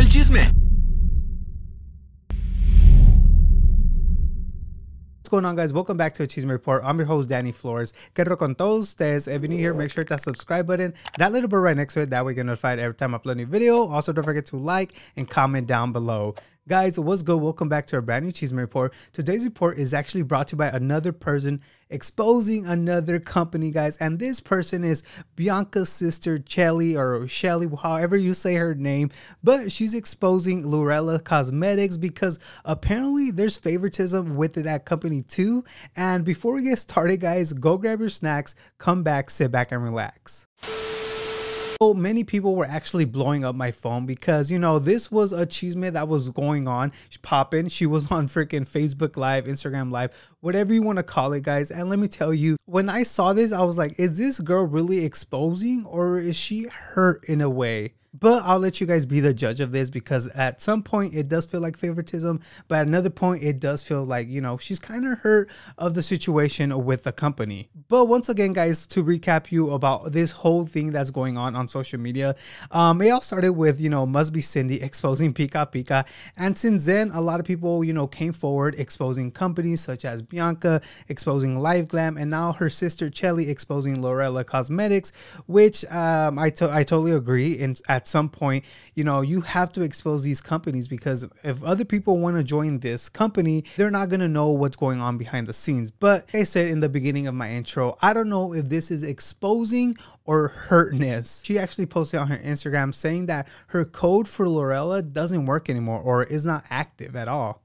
el chisme. What's going on, guys? Welcome back to a Chisme Report. I'm your host, Danny Flores. Que con todos ustedes. If you're new here, make sure to subscribe button, that little bit right next to it, that way you get notified every time I upload a new video. Also, don't forget to like and comment down below. Guys, what's good? Welcome back to our brand new Chisme Report. Today's report is actually brought to you by another person exposing another company, guys. And this person is Bianca's sister, Chelly, or Shelly, however you say her name. But she's exposing Lurella Cosmetics because apparently there's favoritism with that company too. And before we get started, guys, go grab your snacks, come back, sit back and relax. So many people were actually blowing up my phone because, you know, this was a chisme that was going on, popping. She was on freaking Facebook Live, Instagram Live, whatever you want to call it, guys. And let me tell you, when I saw this, I was like, is this girl really exposing or is she hurt in a way? But I'll let you guys be the judge of this because at some point it does feel like favoritism, but at another point it does feel like, you know, she's kind of hurt of the situation with the company. But once again, guys, to recap you about this whole thing that's going on social media, it all started with, you know, Must Be Cindy exposing Pika Pika. And since then, a lot of people, you know, came forward exposing companies such as Bianca, exposing Live Glam, and now her sister Chelly exposing Lurella Cosmetics, which I totally agree. And at some point, you know, you have to expose these companies because if other people want to join this company, they're not going to know what's going on behind the scenes. But like I said in the beginning of my intro, I don't know if this is exposing or hurtness. She actually posted on her Instagram saying that her code for Lurella doesn't work anymore or is not active at all.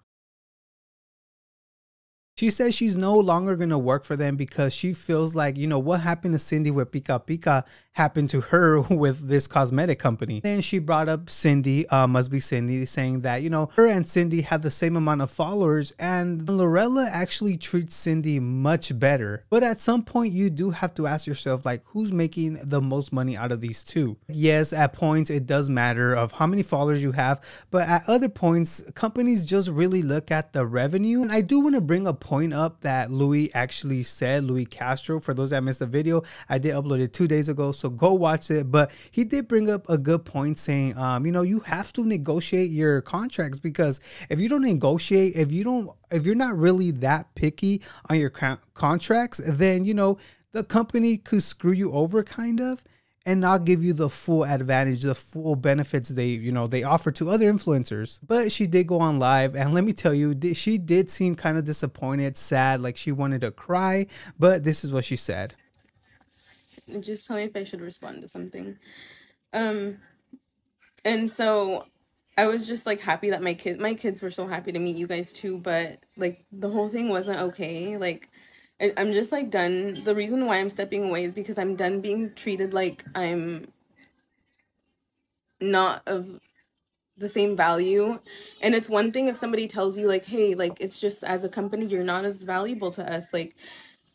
She says she's no longer going to work for them because she feels like, you know, what happened to Cindy with Pika Pika happened to her with this cosmetic company. Then she brought up Cindy, Must Be Cindy, saying that, you know, her and Cindy have the same amount of followers and Lurella actually treats Cindy much better. But at some point you do have to ask yourself, like, who's making the most money out of these two? Yes, at points it does matter of how many followers you have, but at other points companies just really look at the revenue. And I do want to bring up point up that Louis actually said, Louis Castro, for those that missed the video, I did upload it 2 days ago, so go watch it. But he did bring up a good point saying, you know, you have to negotiate your contracts because if you don't negotiate, if you're not really that picky on your contracts, then, you know, the company could screw you over kind of and not give you the full advantage, the full benefits they offer to other influencers. But she did go on live, and let me tell you, she did seem kind of disappointed, sad, like she wanted to cry, but this is what she said. Just tell me if I should respond to something. And so I was just like happy that my kids were so happy to meet you guys too, but like the whole thing wasn't okay. Like I'm just like done. The reason why I'm stepping away is because I'm done being treated like I'm not of the same value. And it's one thing if somebody tells you like, hey, like it's just as a company you're not as valuable to us. Like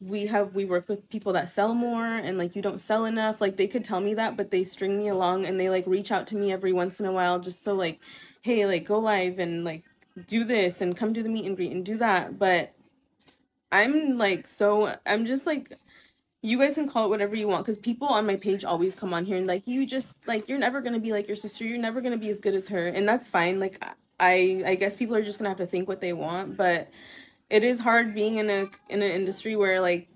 we work with people that sell more and like you don't sell enough. Like they could tell me that, but they string me along and they like reach out to me every once in a while just so like, hey, like go live and like do this and come do the meet and greet and do that. But I'm just like, you guys can call it whatever you want because people on my page always come on here and like, you just like, you're never going to be like your sister. You're never going to be as good as her. And that's fine. Like, I guess people are just going to have to think what they want. But it is hard being in an industry where like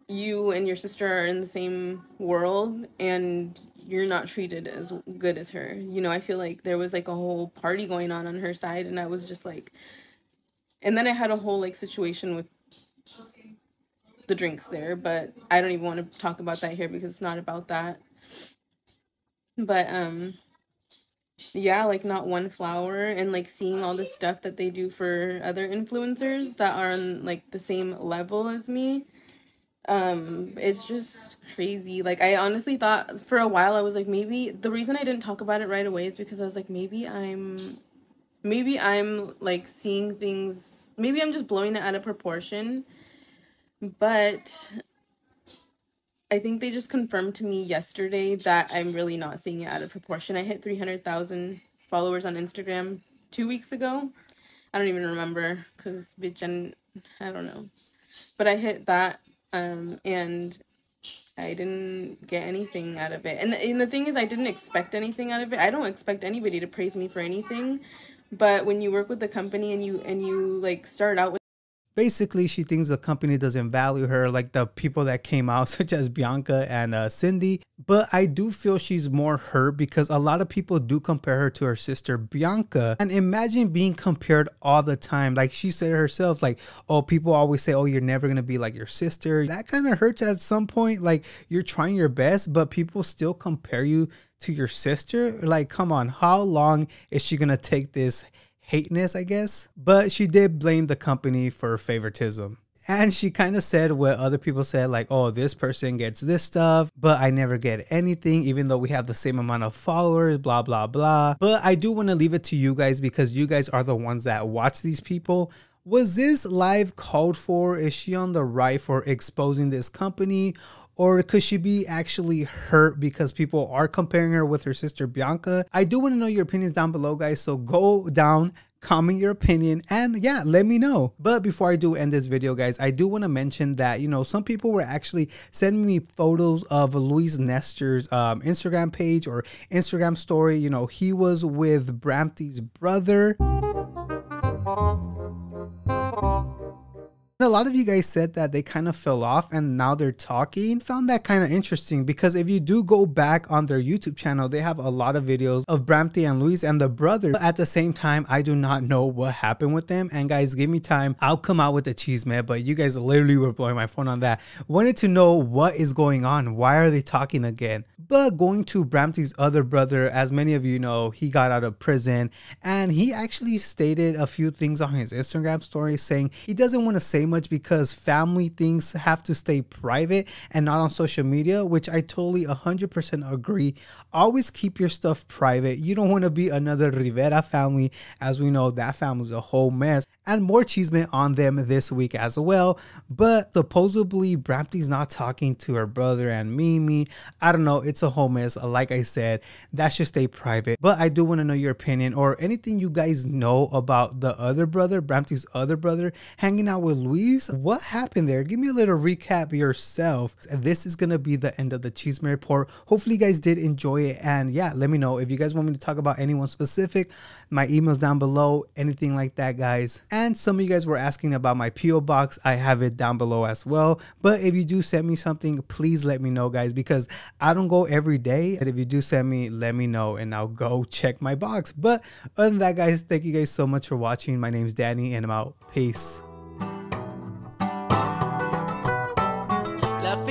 you and your sister are in the same world and you're not treated as good as her. You know, I feel like there was like a whole party going on her side and I was just like, and then I had a whole like situation with the drinks there, but I don't even want to talk about that here because it's not about that. But yeah, like not one flower and like seeing all this stuff that they do for other influencers that are on like the same level as me, it's just crazy. Like I honestly thought for a while I was like, maybe the reason I didn't talk about it right away is because I was like, maybe I'm like seeing things, maybe I'm just blowing it out of proportion. But I think they just confirmed to me yesterday that I'm really not seeing it out of proportion. I hit 300,000 followers on Instagram 2 weeks ago. I don't even remember because bitch, I don't know. But I hit that and I didn't get anything out of it. And the thing is, I didn't expect anything out of it. I don't expect anybody to praise me for anything. But when you work with the company and you like start out with, basically, she thinks the company doesn't value her like the people that came out, such as Bianca and Cindy. But I do feel she's more hurt because a lot of people do compare her to her sister Bianca. And imagine being compared all the time. Like she said herself, like, oh, people always say, oh, you're never going to be like your sister. That kind of hurts at some point. Like you're trying your best, but people still compare you to your sister. Like, come on, how long is she going to take this hateness, I guess? But she did blame the company for favoritism. And she kind of said what other people said, like, oh, this person gets this stuff, but I never get anything, even though we have the same amount of followers, blah, blah, blah. But I do want to leave it to you guys because you guys are the ones that watch these people. Was this live called for? Is she on the right for exposing this company? Or could she be actually hurt because people are comparing her with her sister Bianca? I do want to know your opinions down below, guys. So go down, comment your opinion, and yeah, let me know. But before I do end this video, guys, I do want to mention that, you know, some people were actually sending me photos of Luis Nestor's Instagram page or Instagram story. You know, he was with Bramty's brother. A lot of you guys said that they kind of fell off and now they're talking. Found that kind of interesting because if you do go back on their YouTube channel, they have a lot of videos of Bramty and Luis and the brother. But at the same time, I do not know what happened with them. And guys, give me time. I'll come out with the Chisme, but you guys literally were blowing my phone on that. Wanted to know what is going on. Why are they talking again? But going to Bramty's other brother, as many of you know, he got out of prison and he actually stated a few things on his Instagram story saying he doesn't want to say much because family things have to stay private and not on social media, which I totally 100% agree. Always keep your stuff private. You don't want to be another Rivera family. As we know, that family's a whole mess. And more Chisme on them this week as well. But supposedly Bramty's not talking to her brother and Mimi. I don't know. It's a whole mess. Like I said, that should stay private. But I do want to know your opinion or anything you guys know about the other brother, Bramty's other brother, hanging out with Luis. What happened there? Give me a little recap yourself. This is going to be the end of the Chisme report. Hopefully you guys did enjoy it. And yeah, let me know if you guys want me to talk about anyone specific. My email's down below, anything like that, guys. And some of you guys were asking about my P.O Box. I have it down below as well. But if you do send me something, please let me know, guys, because I don't go every day. And if you do send me, let me know and I'll go check my box. But other than that, guys, thank you guys so much for watching. My name's Danny and I'm out. Peace. La